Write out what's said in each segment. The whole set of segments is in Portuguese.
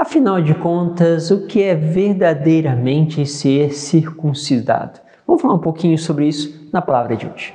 Afinal de contas, o que é verdadeiramente ser circuncidado? Vamos falar um pouquinho sobre isso na palavra de hoje.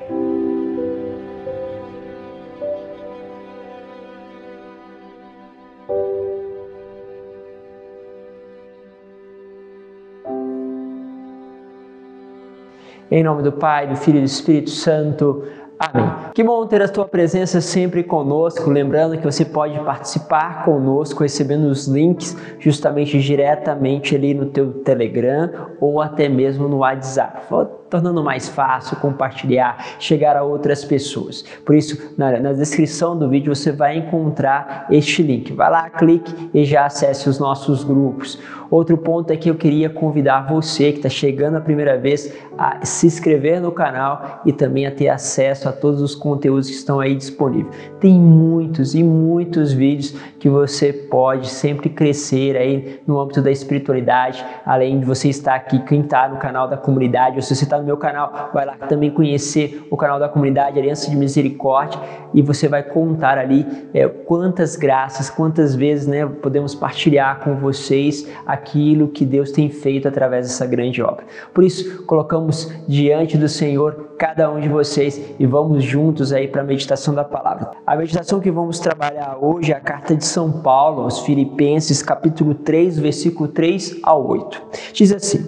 Em nome do Pai, do Filho e do Espírito Santo. Amém. Que bom ter a tua presença sempre conosco, lembrando que você pode participar conosco recebendo os links justamente diretamente ali no teu Telegram ou até mesmo no WhatsApp, tornando mais fácil compartilhar, chegar a outras pessoas. Por isso, na descrição do vídeo você vai encontrar este link. Vai lá, clique e já acesse os nossos grupos. Outro ponto é que eu queria convidar você que está chegando a primeira vez a se inscrever no canal e também a ter acesso a todos os conteúdos que estão aí disponíveis. Tem muitos e muitos vídeos que você pode sempre crescer aí no âmbito da espiritualidade, além de você estar aqui, quem está no canal da comunidade, ou se você está no meu canal, vai lá também conhecer o canal da comunidade Aliança de Misericórdia e você vai contar ali quantas graças, quantas vezes podemos partilhar com vocês aquilo que Deus tem feito através dessa grande obra. Por isso, colocamos diante do Senhor cada um de vocês e vamos juntos aí para a meditação da palavra. A meditação que vamos trabalhar hoje é a carta de São Paulo aos Filipenses, capítulo 3, versículo 3 ao 8. Diz assim: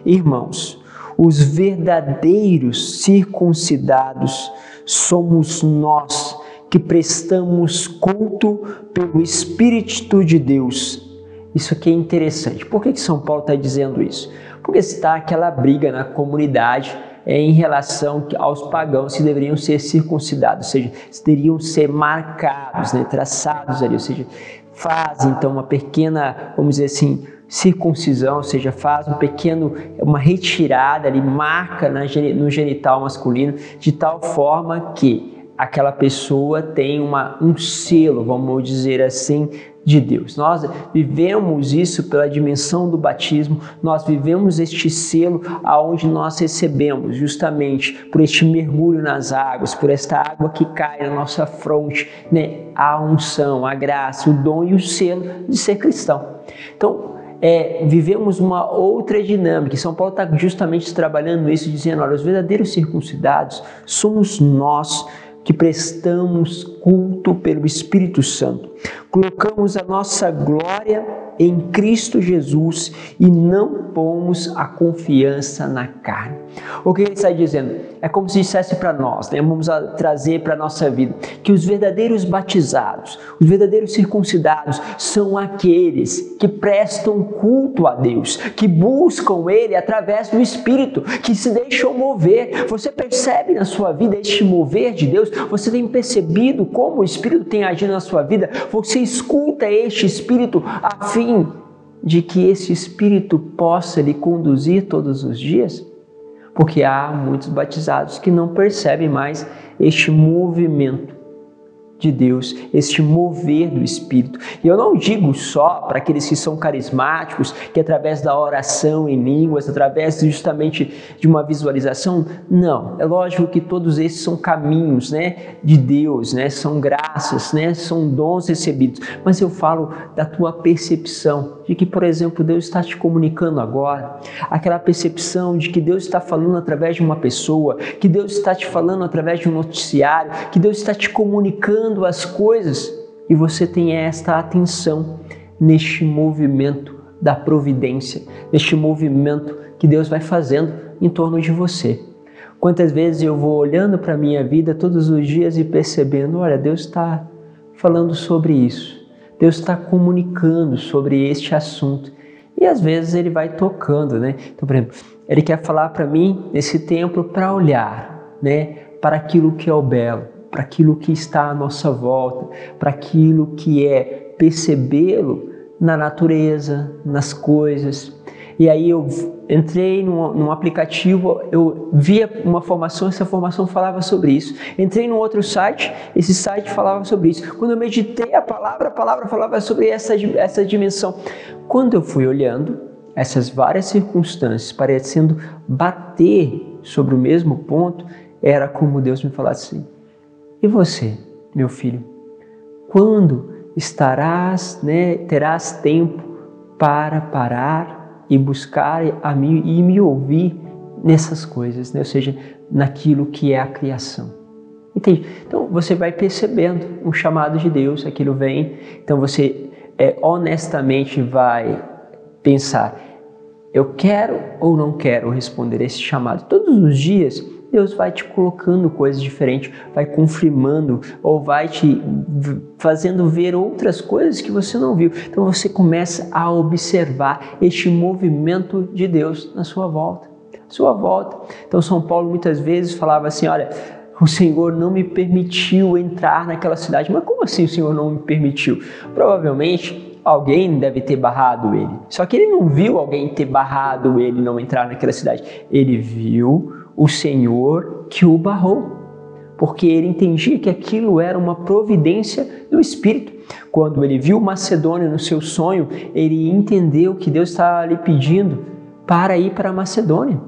Irmãos, os verdadeiros circuncidados somos nós que prestamos culto pelo Espírito de Deus. Isso aqui é interessante. Por que São Paulo está dizendo isso? Porque está aquela briga na comunidade em relação aos pagãos que deveriam ser circuncidados, ou seja, deveriam ser marcados, traçados ali, ou seja, fazem então uma pequena, vamos dizer assim, circuncisão, ou seja, faz uma retirada ali, marca no genital masculino, de tal forma que aquela pessoa tem um selo, vamos dizer assim, de Deus. Nós vivemos isso pela dimensão do batismo, nós vivemos este selo aonde nós recebemos justamente por este mergulho nas águas, por esta água que cai na nossa fronte, a unção, a graça, o dom e o selo de ser cristão. Então, vivemos uma outra dinâmica. São Paulo está justamente trabalhando isso, dizendo, olha, os verdadeiros circuncidados somos nós que prestamos culto pelo Espírito Santo. Colocamos a nossa glória em Cristo Jesus e não pomos a confiança na carne. O que ele está dizendo? É como se dissesse para nós, vamos trazer para a nossa vida, que os verdadeiros batizados, os verdadeiros circuncidados são aqueles que prestam culto a Deus, que buscam Ele através do Espírito, que se deixam mover. Você percebe na sua vida este mover de Deus? Você tem percebido como o Espírito tem agido na sua vida? Você escuta este Espírito a fim de que esse Espírito possa lhe conduzir todos os dias? Porque há muitos batizados que não percebem mais este movimento de Deus, este mover do Espírito. E eu não digo só para aqueles que são carismáticos, que através da oração em línguas, através justamente de uma visualização, não. É lógico que todos esses são caminhos, de Deus, são graças, são dons recebidos. Mas eu falo da tua percepção de que, por exemplo, Deus está te comunicando agora, aquela percepção de que Deus está falando através de uma pessoa, que Deus está te falando através de um noticiário, que Deus está te comunicando as coisas e você tem esta atenção neste movimento da providência, neste movimento que Deus vai fazendo em torno de você. Quantas vezes eu vou olhando para a minha vida todos os dias e percebendo, olha, Deus está falando sobre isso, Deus está comunicando sobre este assunto e às vezes Ele vai tocando, Então, por exemplo, Ele quer falar para mim nesse tempo para olhar, para aquilo que é o belo, para aquilo que está à nossa volta, para aquilo que é percebê-lo na natureza, nas coisas. E aí eu entrei num aplicativo, eu via uma formação, essa formação falava sobre isso. Entrei num outro site, esse site falava sobre isso. Quando eu meditei a palavra falava sobre essa dimensão. Quando eu fui olhando essas várias circunstâncias, parecendo bater sobre o mesmo ponto, era como Deus me falasse assim: e você, meu filho, quando terás tempo para parar e buscar a mim e me ouvir nessas coisas, né? Ou seja, naquilo que é a criação. Entende? Então você vai percebendo um chamado de Deus, aquilo vem, então você honestamente vai pensar, eu quero ou não quero responder esse chamado. Todos os dias Deus vai te colocando coisas diferentes, vai confirmando ou vai te fazendo ver outras coisas que você não viu. Então você começa a observar este movimento de Deus na sua volta. Então São Paulo muitas vezes falava assim, olha, o Senhor não me permitiu entrar naquela cidade. Mas como assim o Senhor não me permitiu? Provavelmente alguém deve ter barrado ele. Só que ele não viu alguém ter barrado ele não entrar naquela cidade. Ele viu o Senhor que o barrou, porque ele entendia que aquilo era uma providência do Espírito. Quando ele viu Macedônia no seu sonho, ele entendeu que Deus estava lhe pedindo para ir para a Macedônia.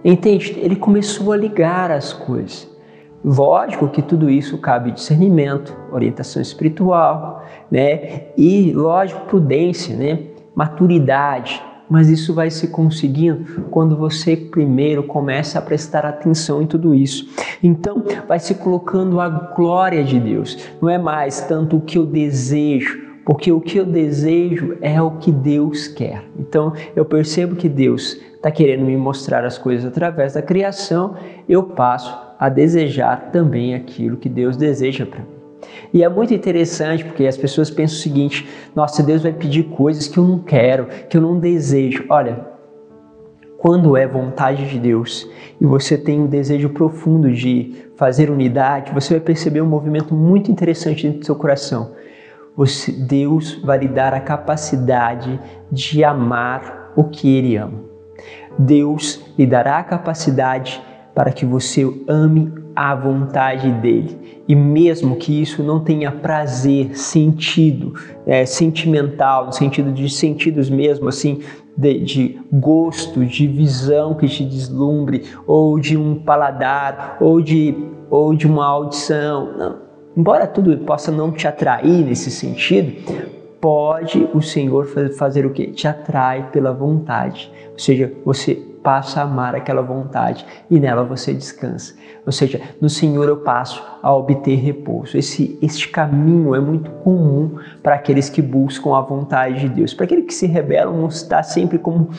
Entende? Ele começou a ligar as coisas. Lógico que tudo isso cabe discernimento, orientação espiritual, né? E lógico, prudência, né? Maturidade. Mas isso vai se conseguindo quando você primeiro começa a prestar atenção em tudo isso. Então vai se colocando a glória de Deus. Não é mais tanto o que eu desejo, porque o que eu desejo é o que Deus quer. Então eu percebo que Deus está querendo me mostrar as coisas através da criação, eu passo a desejar também aquilo que Deus deseja para mim. E é muito interessante porque as pessoas pensam o seguinte, nossa, Deus vai pedir coisas que eu não quero, que eu não desejo. Olha, quando é vontade de Deus e você tem um desejo profundo de fazer unidade, você vai perceber um movimento muito interessante dentro do seu coração. Deus vai lhe dar a capacidade de amar o que Ele ama. Deus lhe dará a capacidade para que você ame a vontade dEle. E mesmo que isso não tenha prazer, sentido, sentimental, no sentido de sentidos mesmo, assim, de gosto, de visão que te deslumbre, ou de um paladar, ou de uma audição, não. Embora tudo possa não te atrair nesse sentido, pode o Senhor fazer o quê? Te atrai pela vontade. Ou seja, você passa a amar aquela vontade e nela você descansa. Ou seja, no Senhor eu passo a obter repouso. Este caminho é muito comum para aqueles que buscam a vontade de Deus. Para aqueles que se rebelam, não está sempre como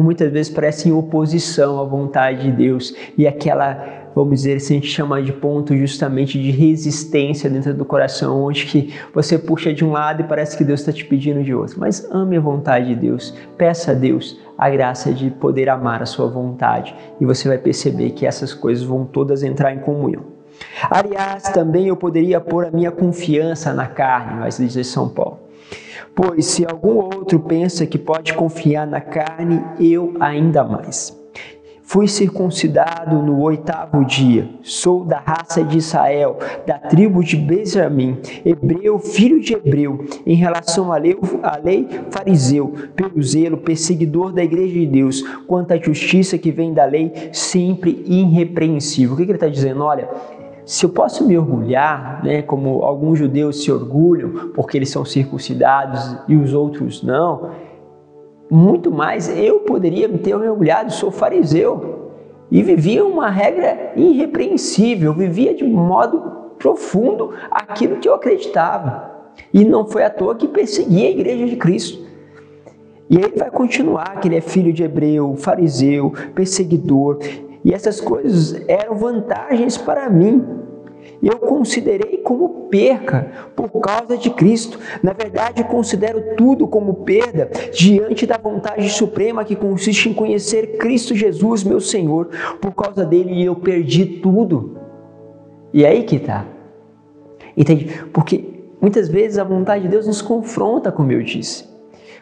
muitas vezes parece em oposição à vontade de Deus. E aquela, vamos dizer assim, a gente chama de ponto justamente de resistência dentro do coração, onde que você puxa de um lado e parece que Deus está te pedindo de outro. Mas ame a vontade de Deus, peça a Deus a graça de poder amar a sua vontade e você vai perceber que essas coisas vão todas entrar em comunhão. Aliás, também eu poderia pôr a minha confiança na carne, vai dizer São Paulo. Pois se algum outro pensa que pode confiar na carne, eu ainda mais. Fui circuncidado no 8º dia, sou da raça de Israel, da tribo de Benjamim, hebreu, filho de hebreu, em relação à lei, fariseu, pelo zelo, perseguidor da igreja de Deus, quanto à justiça que vem da lei, sempre irrepreensível. O que ele está dizendo? Olha, se eu posso me orgulhar, né, como alguns judeus se orgulham, porque eles são circuncidados e os outros não, muito mais eu poderia me ter orgulhado, sou fariseu e vivia uma regra irrepreensível, vivia de modo profundo aquilo que eu acreditava e não foi à toa que perseguia a igreja de Cristo. E aí ele vai continuar que ele é filho de hebreu, fariseu, perseguidor, e essas coisas eram vantagens para mim. Eu considerei como perca por causa de Cristo. Na verdade, considero tudo como perda diante da vontade suprema que consiste em conhecer Cristo Jesus, meu Senhor. Por causa dele eu perdi tudo. E aí que está. Entende? Porque muitas vezes a vontade de Deus nos confronta, como eu disse.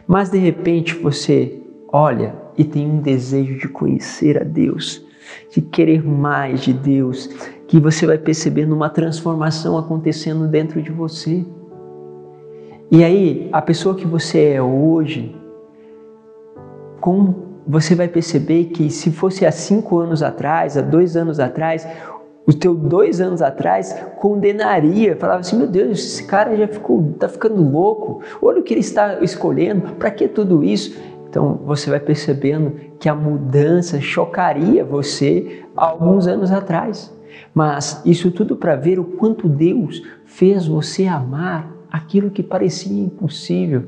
Mas de repente você olha e tem um desejo de conhecer a Deus, de querer mais de Deus, que você vai percebendo uma transformação acontecendo dentro de você. E aí, a pessoa que você é hoje, como você vai perceber que se fosse há 5 anos atrás, há 2 anos atrás, O teu 2 anos atrás condenaria, falava assim, meu Deus, esse cara já está ficando louco, olha o que ele está escolhendo, para que tudo isso? Então você vai percebendo que a mudança chocaria você há alguns anos atrás. Mas isso tudo para ver o quanto Deus fez você amar aquilo que parecia impossível.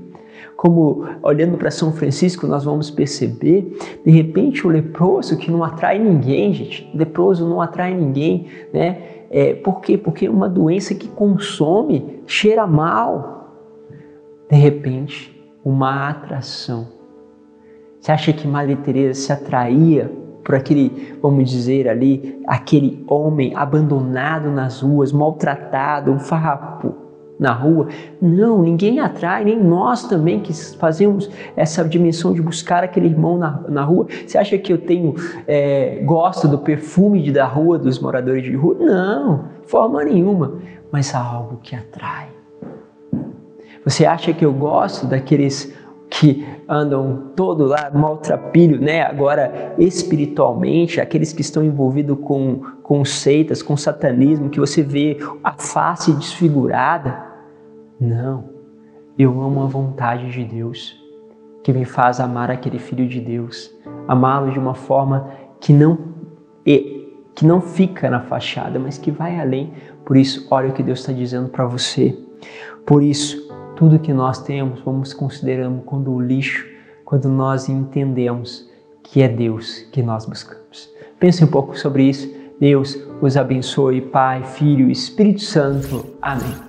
Como olhando para São Francisco nós vamos perceber, de repente o leproso que não atrai ninguém, gente, o leproso não atrai ninguém, né? Por quê? Porque é uma doença que consome, cheira mal. De repente, uma atração. Você acha que Madre Teresa se atraía por aquele, vamos dizer ali, aquele homem abandonado nas ruas, maltratado, um farrapo na rua? Não, ninguém atrai, nem nós também que fazemos essa dimensão de buscar aquele irmão na rua. Você acha que eu gosto do perfume da rua, dos moradores de rua? Não, de forma nenhuma, mas há algo que atrai. Você acha que eu gosto daqueles que andam todo lá maltrapilho, né? Agora espiritualmente, aqueles que estão envolvidos com seitas, com satanismo, que você vê a face desfigurada? Não, eu amo a vontade de Deus, que me faz amar aquele Filho de Deus, amá-lo de uma forma que não fica na fachada, mas que vai além. Por isso, olha o que Deus está dizendo para você. Por isso, tudo que nós temos, vamos considerando como lixo, quando nós entendemos que é Deus que nós buscamos. Pense um pouco sobre isso. Deus os abençoe, Pai, Filho e Espírito Santo. Amém.